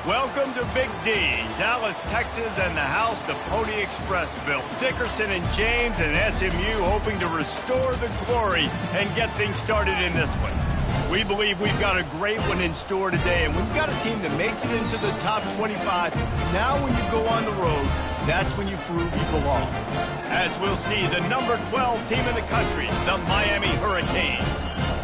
Welcome to Big D, Dallas, Texas, and the house the Pony Express built. Dickerson and James and SMU hoping to restore the glory and get things started in this one. We believe we've got a great one in store today, and we've got a team that makes it into the top 25. Now when you go on the road, that's when you prove you belong. As we'll see, the number 12 team in the country, the Miami Hurricanes,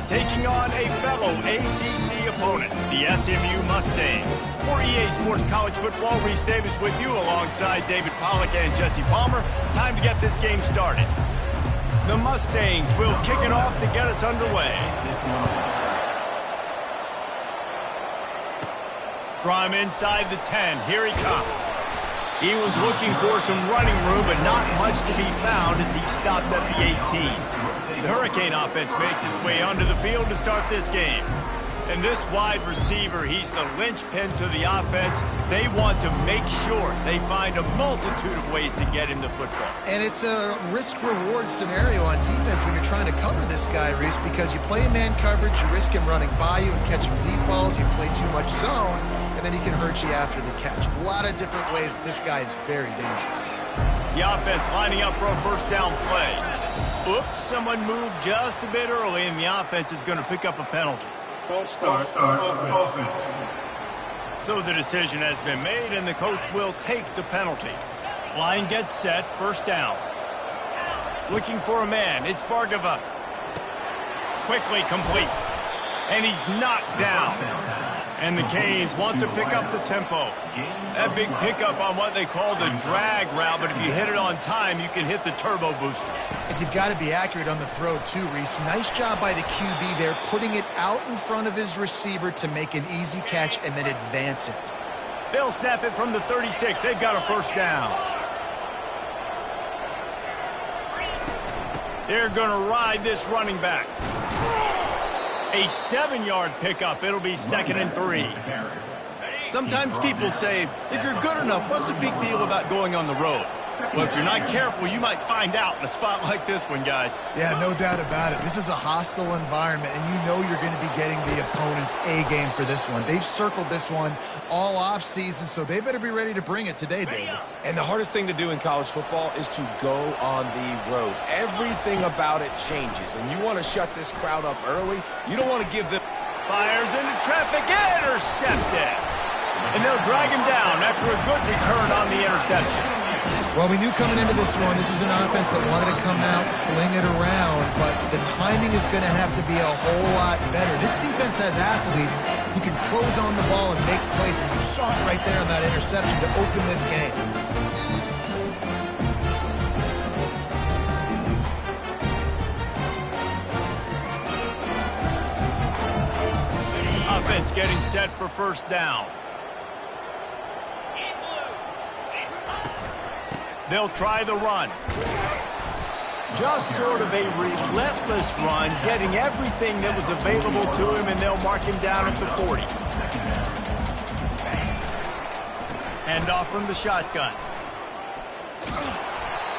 taking on a fellow ACC opponent, the SMU Mustangs. For EA Sports College Football, Reese Davis with you alongside David Pollack and Jesse Palmer. Time to get this game started. The Mustangs will kick it off to get us underway. From inside the 10, here he comes. He was looking for some running room, but not much to be found as he stopped at the 18. The Hurricane offense makes its way onto the field to start this game. And this wide receiver, he's the linchpin to the offense. They want to make sure they find a multitude of ways to get him the football. And it's a risk-reward scenario on defense when you're trying to cover this guy, Reese, because you play man coverage, you risk him running by you and catching deep balls, you play too much zone, and then he can hurt you after the catch. A lot of different ways this guy is very dangerous. The offense lining up for a first down play. Oops, someone moved just a bit early, and the offense is going to pick up a penalty. False start. So the decision has been made, and the coach will take the penalty. Line gets set, first down. Looking for a man, it's Bargava. Quickly complete. And he's knocked down. And the Canes want to pick up the tempo. That big pickup on what they call the drag route, but if you hit it on time, you can hit the turbo boosters. And you've got to be accurate on the throw too, Reese. Nice job by the QB there, putting it out in front of his receiver to make an easy catch and then advance it. They'll snap it from the 36. They've got a first down. They're going to ride this running back. A 7-yard pickup. It'll be 2nd and 3. Sometimes people say, if you're good enough, what's the big deal about going on the road? Well, if you're not careful, you might find out in a spot like this one, guys. Yeah, no doubt about it. This is a hostile environment, and you know you're going to be getting the opponent's A-game for this one. They've circled this one all off-season, so they better be ready to bring it today, David. And the hardest thing to do in college football is to go on the road. Everything about it changes, and you want to shut this crowd up early. You don't want to give them... Fires into traffic, intercepted. And they'll drag him down after a good return on the interception. Well, we knew coming into this one, this was an offense that wanted to come out, sling it around, but the timing is going to have to be a whole lot better. This defense has athletes who can close on the ball and make plays, and you saw it right there on that interception to open this game. Offense getting set for first down. They'll try the run. Just sort of a relentless run, getting everything that was available to him, and they'll mark him down at the 40. Hand off from the shotgun.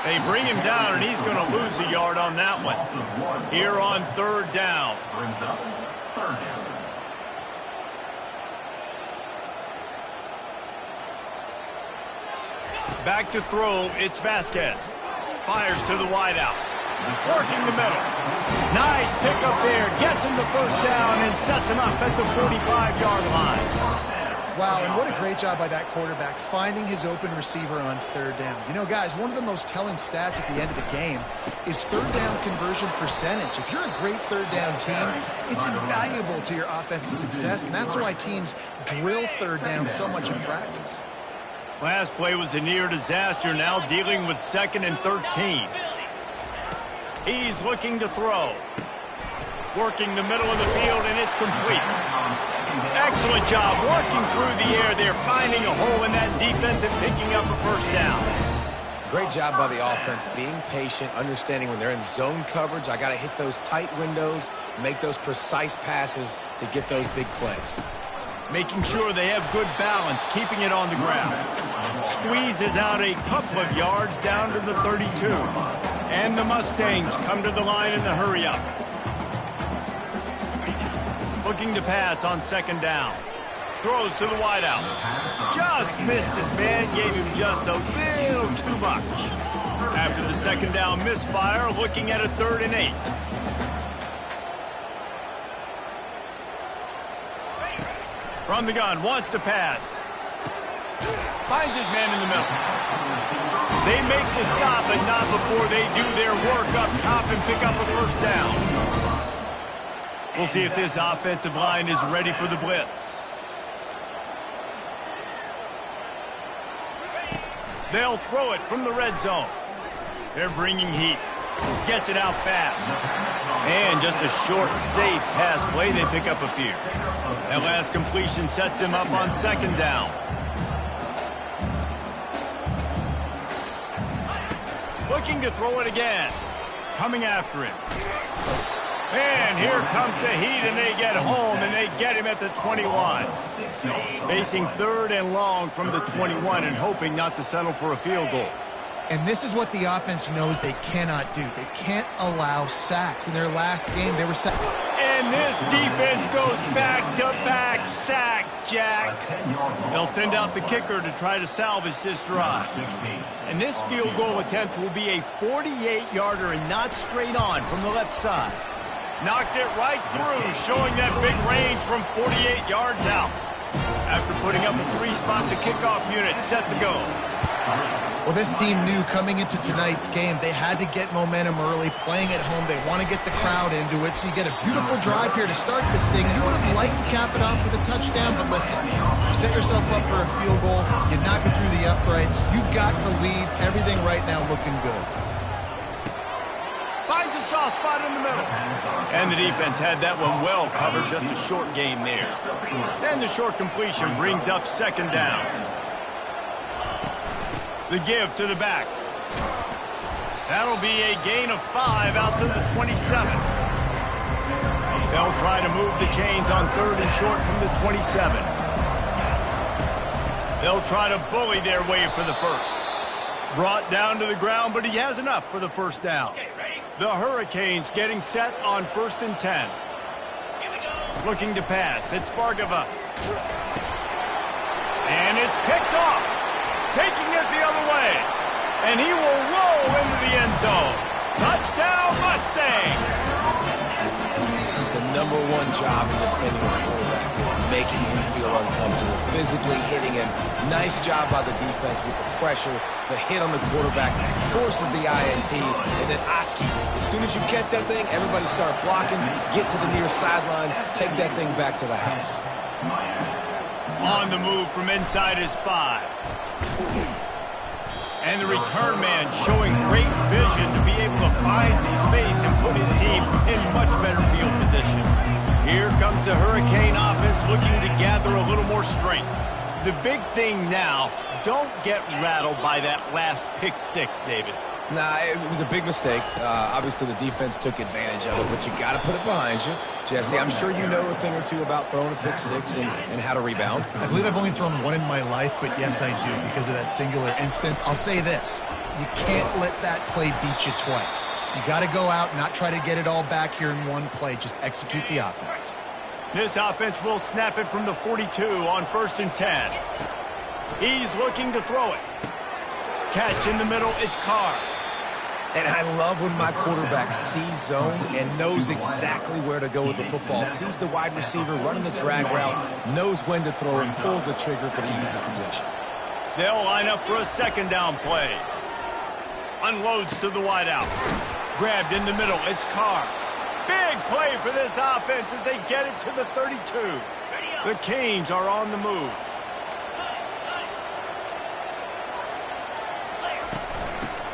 They bring him down, and he's going to lose a yard on that one. Here on third down. Back to throw, it's Vasquez. Fires to the wideout. Working the middle. Nice pickup there. Gets him the first down and sets him up at the 45-yard line. Wow, and what a great job by that quarterback, finding his open receiver on third down. You know, guys, one of the most telling stats at the end of the game is third down conversion percentage. If you're a great third down team, it's invaluable to your offensive success, and that's why teams drill third down so much in practice. Last play was a near disaster, now dealing with 2nd and 13. He's looking to throw. Working the middle of the field, and it's complete. Excellent job working through the air there, finding a hole in that defense and picking up a first down. Great job by the offense, being patient, understanding when they're in zone coverage, I got to hit those tight windows, make those precise passes to get those big plays. Making sure they have good balance, keeping it on the ground. Squeezes out a couple of yards down to the 32. And the Mustangs come to the line in the hurry-up. Looking to pass on 2nd down. throws to the wideout. Just missed his man, gave him just a little too much. After the second down misfire, looking at a 3rd and 8. From the gun, wants to pass. Finds his man in the middle. They make the stop, but not before they do their work up top and pick up a first down. We'll see if this offensive line is ready for the blitz. They'll throw it from the red zone. They're bringing heat. Gets it out fast. And just a short, safe pass play. They pick up a few. That last completion sets him up on 2nd down. Looking to throw it again. Coming after him. And here comes the heat, and they get home, and they get him at the 21. Facing 3rd and long from the 21 and hoping not to settle for a field goal. And this is what the offense knows they cannot do. They can't allow sacks. In their last game, they were sacked. And this defense goes back-to-back sack, Jack. They'll send out the kicker to try to salvage this drive. And this field goal attempt will be a 48-yarder and not straight on from the left side. Knocked it right through, showing that big range from 48 yards out. After putting up a 3-spot, the kickoff unit set to go. Well, this team knew coming into tonight's game they had to get momentum early, playing at home. They want to get the crowd into it, so you get a beautiful drive here to start this thing. You would have liked to cap it off with a touchdown, but listen, you set yourself up for a field goal, you knock it through the uprights, you've got the lead, everything right now looking good. Finds a soft spot in the middle. And the defense had that one well covered, just a short game there. Then the short completion brings up 2nd down. The give to the back. That'll be a gain of 5 out to the 27. They'll try to move the chains on 3rd and short from the 27. They'll try to bully their way for the first. Brought down to the ground, but he has enough for the first down. The Hurricanes getting set on 1st and 10. Looking to pass. It's Bargava. And it's picked off. Taking it the other way. And he will roll into the end zone. Touchdown, Mustangs! The #1 job in defending a quarterback is making him feel uncomfortable, physically hitting him. Nice job by the defense with the pressure. The hit on the quarterback forces the INT. And then Oski, as soon as you catch that thing, everybody start blocking, get to the near sideline, take that thing back to the house. On the move from inside his 5. And the return man showing great vision to be able to find some space and put his team in much better field position. Here comes the Hurricane offense looking to gather a little more strength. The big thing now, don't get rattled by that last pick 6, David. Nah, it was a big mistake. Obviously, the defense took advantage of it, but you got to put it behind you. Jesse, I'm sure you know a thing or two about throwing a pick 6 and how to rebound. I believe I've only thrown one in my life, but yes, I do because of that singular instance. I'll say this. You can't let that play beat you twice. You got to go out, not try to get it all back here in one play. Just execute the offense. This offense will snap it from the 42 on 1st and 10. He's looking to throw it. Catch in the middle, it's Carr. And I love when my quarterback sees zone and knows exactly where to go with the football. Sees the wide receiver running the drag route, knows when to throw, and pulls the trigger for the easy completion. They'll line up for a 2nd down play. Unloads to the wideout. Grabbed in the middle, it's Carr. Big play for this offense as they get it to the 32. The Canes are on the move.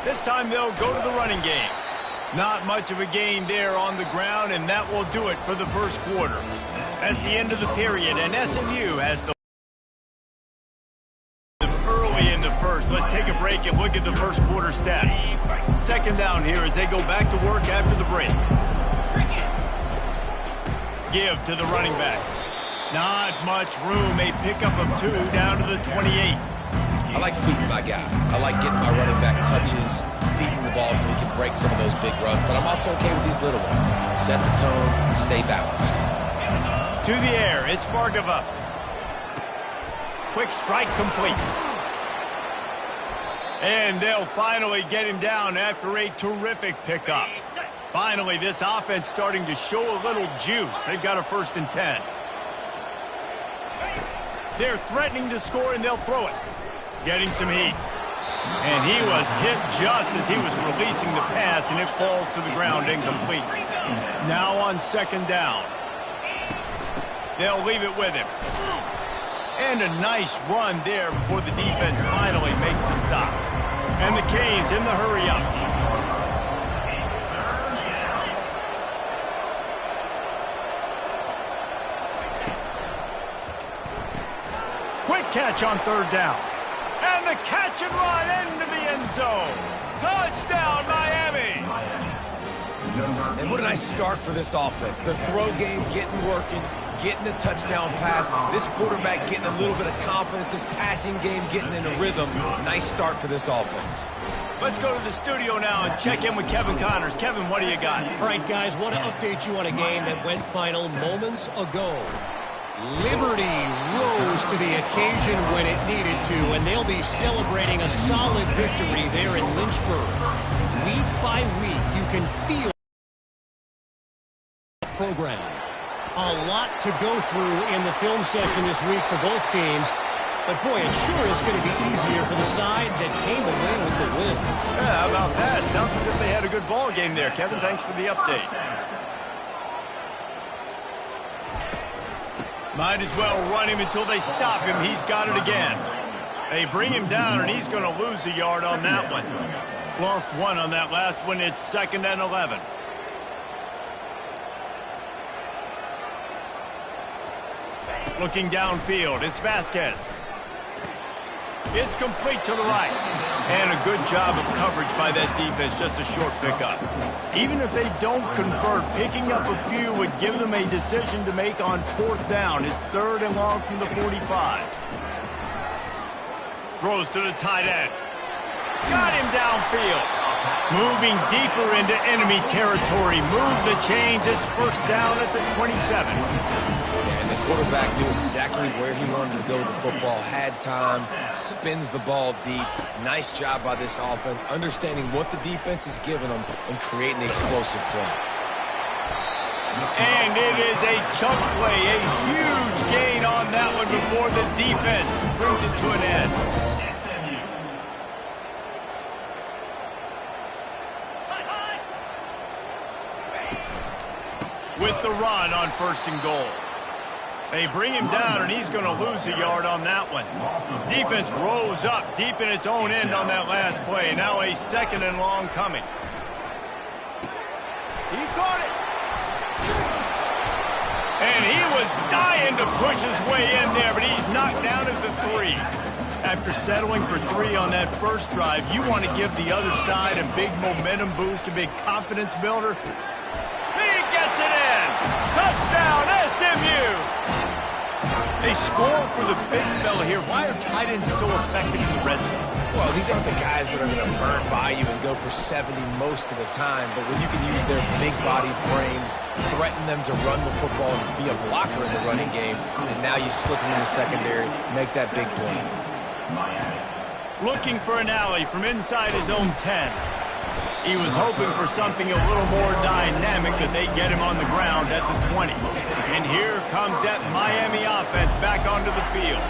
This time they'll go to the running game. Not much of a gain there on the ground, and that will do it for the first quarter. That's the end of the period, and SMU has the early in the first. Let's take a break and look at the first quarter stats. 2nd down here as they go back to work after the break. Give to the running back. Not much room. A pickup of 2 down to the 28. I like feeding my guy. I like getting my running back touches, feeding the ball so he can break some of those big runs. But I'm also okay with these little ones. Set the tone, stay balanced. To the air, it's Bargava. quick strike complete. And they'll finally get him down after a terrific pickup. Finally, this offense starting to show a little juice. They've got a 1st and 10. They're threatening to score, and they'll throw it. Getting some heat. And he was hit just as he was releasing the pass, and it falls to the ground incomplete. Now on 2nd down. They'll leave it with him. And a nice run there before the defense finally makes the stop. And the Canes in the hurry-up. Quick catch on 3rd down. And the catch and run into the end zone. Touchdown, Miami. And what a nice start for this offense. The throw game getting working, getting the touchdown pass. This quarterback getting a little bit of confidence. This passing game getting in a rhythm. Nice start for this offense. Let's go to the studio now and check in with Kevin Connors. Kevin, what do you got? All right, guys, want to update you on a game that went final moments ago. Liberty rose to the occasion when it needed to, and they'll be celebrating a solid victory there in Lynchburg. Week by week, you can feel the program. A lot to go through in the film session this week for both teams, but boy, it sure is going to be easier for the side that came away with the win. Yeah, how about that? Sounds as if they had a good ball game there. Kevin, thanks for the update. Might as well run him until they stop him. He's got it again. They bring him down, and he's going to lose a yard on that one. Lost 1 on that last one. It's 2nd and 11. Looking downfield, it's Vasquez. It's complete to the right. And a good job of coverage by that defense, just a short pickup. Even if they don't convert, picking up a few would give them a decision to make on 4th down. It's 3rd and long from the 45. Throws to the tight end. Got him downfield. Moving deeper into enemy territory. Move the chains. It's 1st down at the 27. And the quarterback knew exactly where he wanted to go with the football, had time, spins the ball deep. Nice job by this offense, understanding what the defense is giving them and creating the explosive play. And it is a chunk play, a huge gain on that one before the defense brings it to an end. With the run on 1st and goal. They bring him down, and he's going to lose a yard on that one. Defense rose up deep in its own end on that last play. Now a 2nd and long coming. He caught it. And he was dying to push his way in there, but he's knocked down at the 3. After settling for 3 on that first drive, you want to give the other side a big momentum boost, a big confidence builder. He gets it in. Touchdown, SMU. They score for the big fella here. Why are tight ends so effective in the red zone? Well, these aren't the guys that are going to burn by you and go for 70 most of the time, but when you can use their big-bodied frames, threaten them to run the football and be a blocker in the running game, and now you slip them in the secondary, make that big play. Looking for an alley from inside his own 10. He was hoping for something a little more dynamic, but they get him on the ground at the 20. And here comes that Miami offense back onto the field.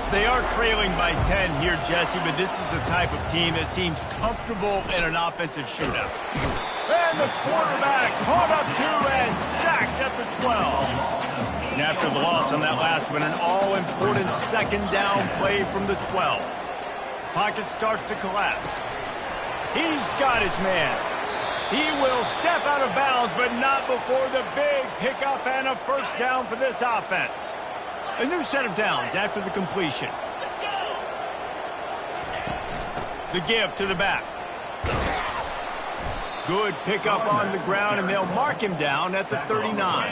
They are trailing by 10 here, Jesse, but this is the type of team that seems comfortable in an offensive shootout. And the quarterback caught up to and sacked at the 12. And after the loss on that last one, an all-important 2nd down play from the 12. Pocket starts to collapse. He's got his man. He will step out of bounds, but not before the big pickup and a 1st down for this offense. A new set of downs after the completion. The give to the back. Good pickup on the ground, and they'll mark him down at the 39.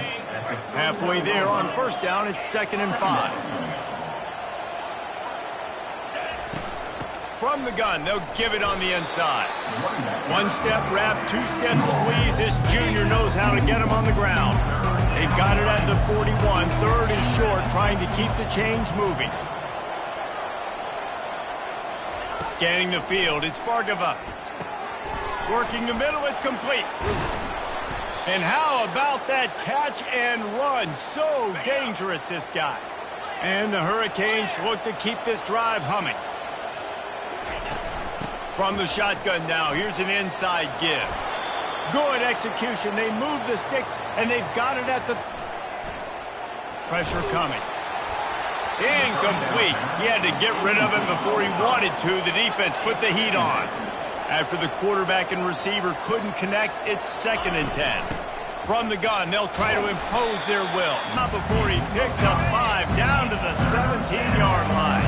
Halfway there on 1st down, it's 2nd and 5. From the gun, they'll give it on the inside. 1-step wrap, 2-step squeeze. This junior knows how to get him on the ground. They've got it at the 41, 3rd and short, trying to keep the chains moving. Scanning the field, it's Bargava. Working the middle, it's complete. And how about that catch and run? So dangerous, this guy. And the Hurricanes look to keep this drive humming. From the shotgun now, here's an inside give. Good execution. They move the sticks, and they've got it at the... Pressure coming. Incomplete. He had to get rid of it before he wanted to. The defense put the heat on. After the quarterback and receiver couldn't connect, it's 2nd and 10. From the gun, they'll try to impose their will. Not before he picks up 5 down to the 17-yard line.